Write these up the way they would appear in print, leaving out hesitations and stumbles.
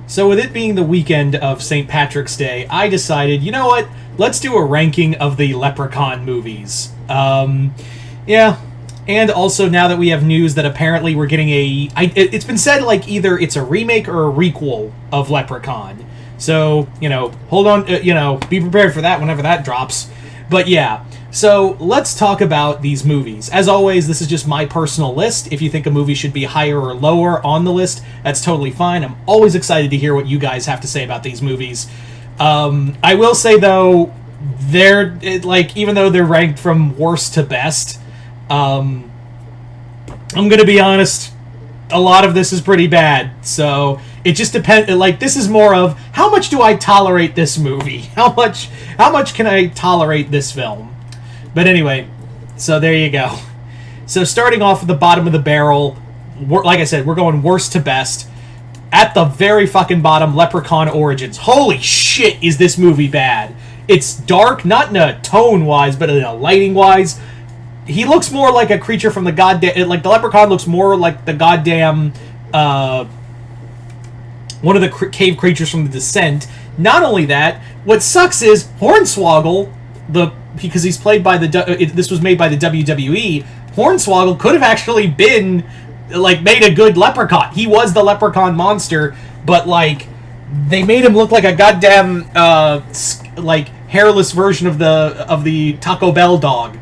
So with it being the weekend of St. Patrick's Day, I decided, you know what? Let's do a ranking of the Leprechaun movies. Yeah. And also, now that we have news that apparently we're getting it's been said, like, either it's a remake or a requel of Leprechaun. So, hold on, be prepared for that whenever that drops. But yeah, so let's talk about these movies. As always, this is just my personal list. If you think a movie should be higher or lower on the list, that's totally fine. I'm always excited to hear what you guys have to say about these movies. I will say, though, even though they're ranked from worst to best, I'm going to be honest, a lot of this is pretty bad. So it just depends. Like, this is more of, how much do I tolerate this movie? How much can I tolerate this film? But anyway, so there you go. So starting off at the bottom of the barrel, like I said, we're going worst to best. At the very fucking bottom, Leprechaun Origins. Holy shit, is this movie bad. It's dark, not in a tone-wise, but in a lighting-wise. He looks more like a creature from the goddamn... Like, the Leprechaun looks more like the goddamn... one of the cave creatures from The Descent. Not only that, what sucks is Hornswoggle, because he's played by this was made by the WWE, Hornswoggle could have actually been, like, made a good Leprechaun. He was the Leprechaun monster, but, like, they made him look like a goddamn, like, hairless version of the Taco Bell dog.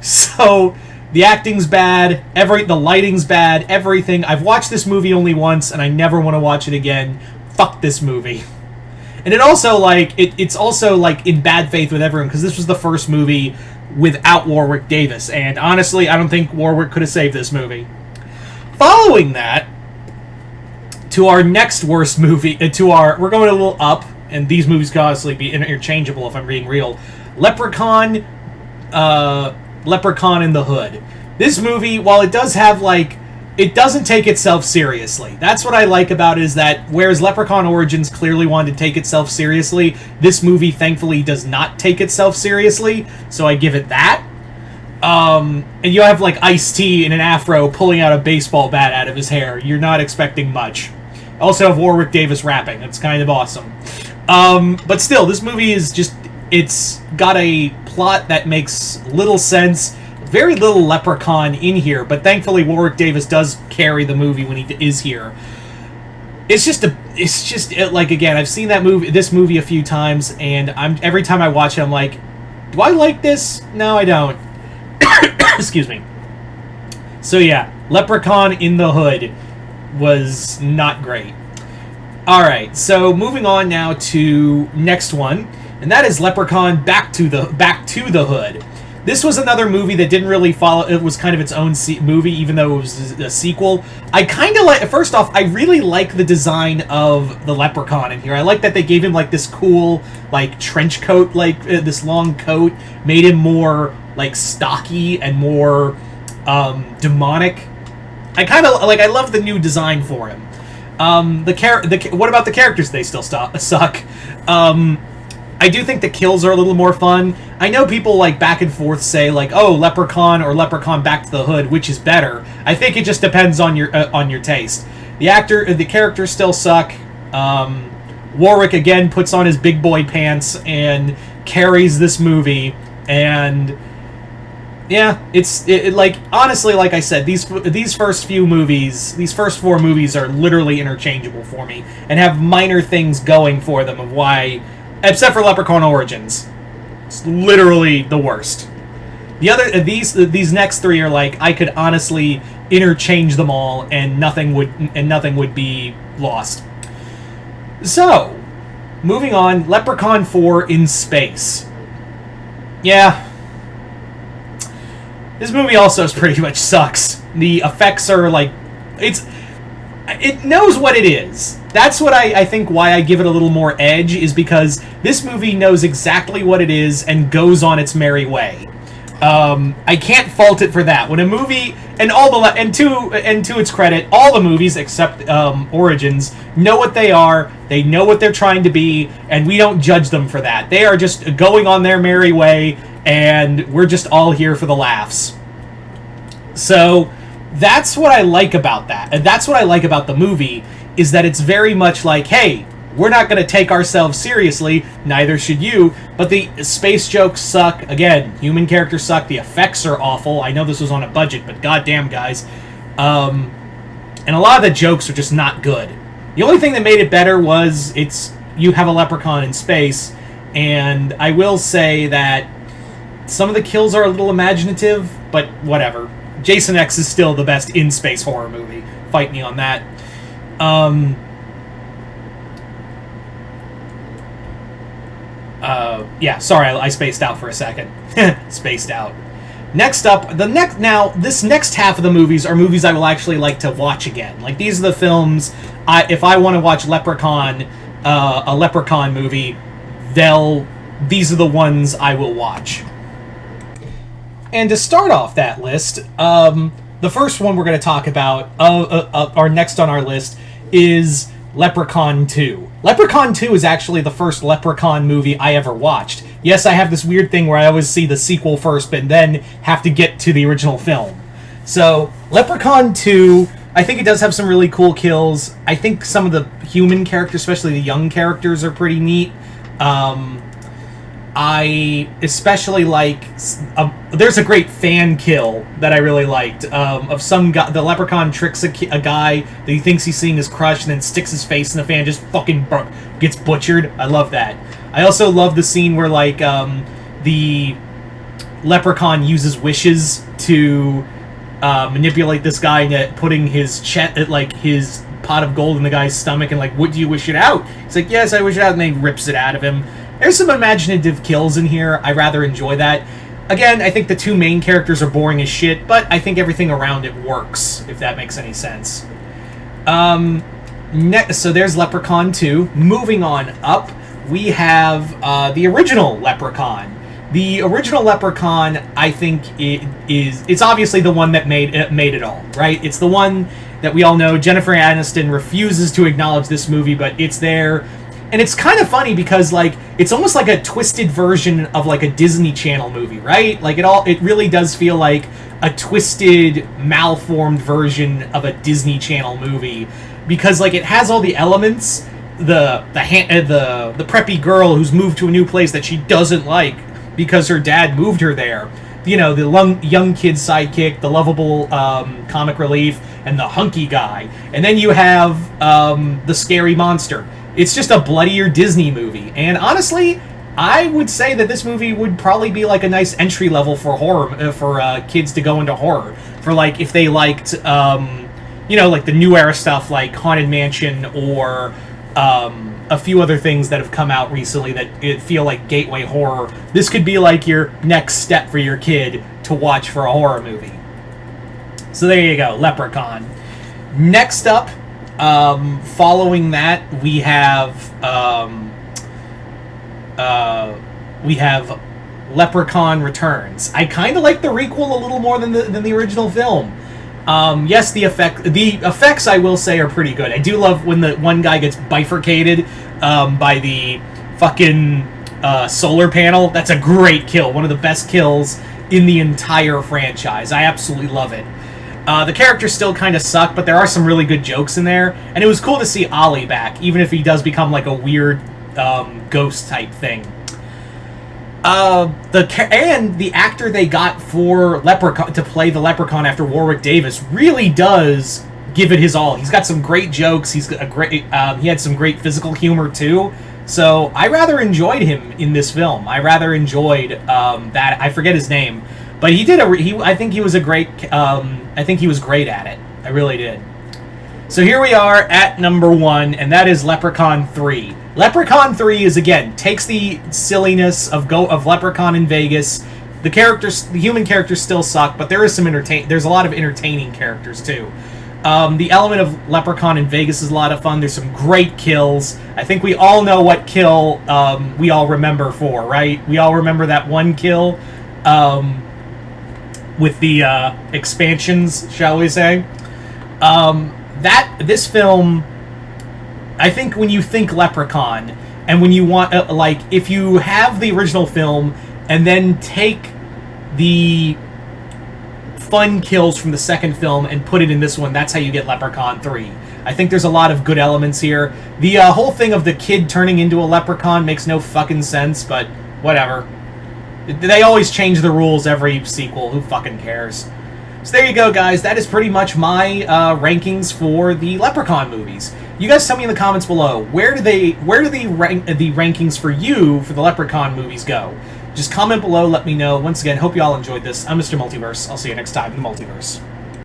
So, the acting's bad, the lighting's bad, everything. I've watched this movie only once, and I never want to watch it again. Fuck this movie. And it also, like, it's also, like, in bad faith with everyone, because this was the first movie without Warwick Davis, and honestly, I don't think Warwick could have saved this movie. Following that, to our next worst movie, we're going a little up, and these movies could honestly be interchangeable if I'm being real. Leprechaun in the Hood. This movie, while it does have, like, it doesn't take itself seriously. That's what I like about it, is that whereas Leprechaun Origins clearly wanted to take itself seriously, this movie thankfully does not take itself seriously, so I give it that. And you have, like, Ice-T in an afro pulling out a baseball bat out of his hair. You're not expecting much. Also have Warwick Davis rapping. It's kind of awesome. But still, this movie is just... It's got a plot that makes little sense. Very little Leprechaun in here, but thankfully Warwick Davis does carry the movie when he is here. It's just like, again, I've seen this movie a few times, and every time I watch it, I'm like, do I like this? No, I don't. Excuse me. So yeah, Leprechaun in the Hood was not great. Alright, so moving on now to next one, and that is Leprechaun Back to the Hood. This was another movie that didn't really follow... It was kind of its own movie, even though it was a sequel. I kind of like... First off, I really like the design of the Leprechaun in here. I like that they gave him, like, this cool, like, trench coat, like, this long coat. Made him more, like, stocky and more demonic. I kind of... Like, I love the new design for him. What about the characters? They still suck. I do think the kills are a little more fun. I know people, like, back and forth say, like, oh, Leprechaun or Leprechaun Back to the Hood, which is better. I think it just depends on your taste. The characters still suck. Warwick, again, puts on his big boy pants and carries this movie. And, yeah, like, honestly, like I said, these first four movies are literally interchangeable for me and have minor things going for them of why... Except for Leprechaun Origins. It's literally the worst. These next three are like, I could honestly interchange them all and nothing would be lost. So, moving on, Leprechaun 4 in Space. Yeah. This movie also pretty much sucks. The effects are like... It knows what it is. That's what I think why I give it a little more edge, is because this movie knows exactly what it is and goes on its merry way. I can't fault it for that. When a movie, and to its credit, all the movies except Origins know what they are, they know what they're trying to be, and we don't judge them for that. They are just going on their merry way, and we're just all here for the laughs. So... That's what I like about that. And that's what I like about the movie, is that it's very much like, hey, we're not going to take ourselves seriously, neither should you, but the space jokes suck. Again, human characters suck, the effects are awful. I know this was on a budget, but goddamn, guys. And a lot of the jokes are just not good. The only thing that made it better was you have a leprechaun in space, and I will say that some of the kills are a little imaginative, but whatever. Jason X is still the best in-space horror movie. Fight me on that. Yeah, sorry, I spaced out for a second. Spaced out. Next up, this next half of the movies are movies I will actually like to watch again. Like, these are the films, if I want to watch Leprechaun, a Leprechaun movie, these are the ones I will watch. And to start off that list, the first one we're going to talk about, our next on our list, is Leprechaun 2. Leprechaun 2 is actually the first Leprechaun movie I ever watched. Yes, I have this weird thing where I always see the sequel first, but then have to get to the original film. So, Leprechaun 2, I think it does have some really cool kills. I think some of the human characters, especially the young characters, are pretty neat. I especially like... there's a great fan kill that I really liked. Of some guy... The leprechaun tricks a guy that he thinks he's seeing his crush and then sticks his face in the fan, just fucking gets butchered. I love that. I also love the scene where, like, the leprechaun uses wishes to manipulate this guy into putting his his pot of gold in the guy's stomach, and like, what do you wish it out? He's like, yes, I wish it out, and then he rips it out of him. There's some imaginative kills in here. I rather enjoy that. Again, I think the two main characters are boring as shit, but I think everything around it works, if that makes any sense. So there's Leprechaun 2. Moving on up, we have the original Leprechaun. The original Leprechaun, I think, it's obviously the one that made it all, right? It's the one that we all know. Jennifer Aniston refuses to acknowledge this movie, but it's there. And it's kind of funny because, like, it's almost like a twisted version of, like, a Disney Channel movie, right? Like, it really does feel like a twisted, malformed version of a Disney Channel movie. Because, like, it has all the elements, the preppy girl who's moved to a new place that she doesn't like because her dad moved her there. You know, the young kid sidekick, the lovable comic relief, and the hunky guy. And then you have the scary monster. It's just a bloodier Disney movie. And honestly, I would say that this movie would probably be like a nice entry level for horror, for kids to go into horror. For, like, if they liked, you know, like the new era stuff like Haunted Mansion or a few other things that have come out recently that feel like gateway horror. This could be like your next step for your kid to watch for a horror movie. So there you go, Leprechaun. Next up, following that, we have Leprechaun Returns. I kind of like the requel a little more than the original film. Yes, the effects, I will say, are pretty good. I do love when the one guy gets bifurcated by the fucking solar panel. That's a great kill. One of the best kills in the entire franchise. I absolutely love it. The characters still kind of suck, but there are some really good jokes in there. And it was cool to see Ollie back, even if he does become like a weird ghost type thing. The actor they got for Leprechaun to play the Leprechaun after Warwick Davis really does give it his all. He's got some great jokes. He's got a great. He had some great physical humor too. So I rather enjoyed him in this film. I rather enjoyed that. I forget his name, but he did I think he was a great. I think he was great at it. I really did. So here we are at number 1, and that is Leprechaun 3. Leprechaun 3 is, again, takes the silliness of Leprechaun in Vegas. The human characters still suck, but there is there's a lot of entertaining characters too. The element of Leprechaun in Vegas is a lot of fun. There's some great kills. I think we all know what kill we all remember for, right? We all remember that one kill with the expansions, shall we say. This film, I think when you think Leprechaun, and when you want, if you have the original film, and then take the fun kills from the second film and put it in this one, that's how you get Leprechaun 3. I think there's a lot of good elements here. The whole thing of the kid turning into a leprechaun makes no fucking sense, but whatever. They always change the rules every sequel. Who fucking cares? So there you go, guys. That is pretty much my rankings for the Leprechaun movies. You guys tell me in the comments below, where do the rankings for you for the Leprechaun movies go? Just comment below, let me know. Once again, hope you all enjoyed this. I'm Mr. Multiverse. I'll see you next time in the Multiverse.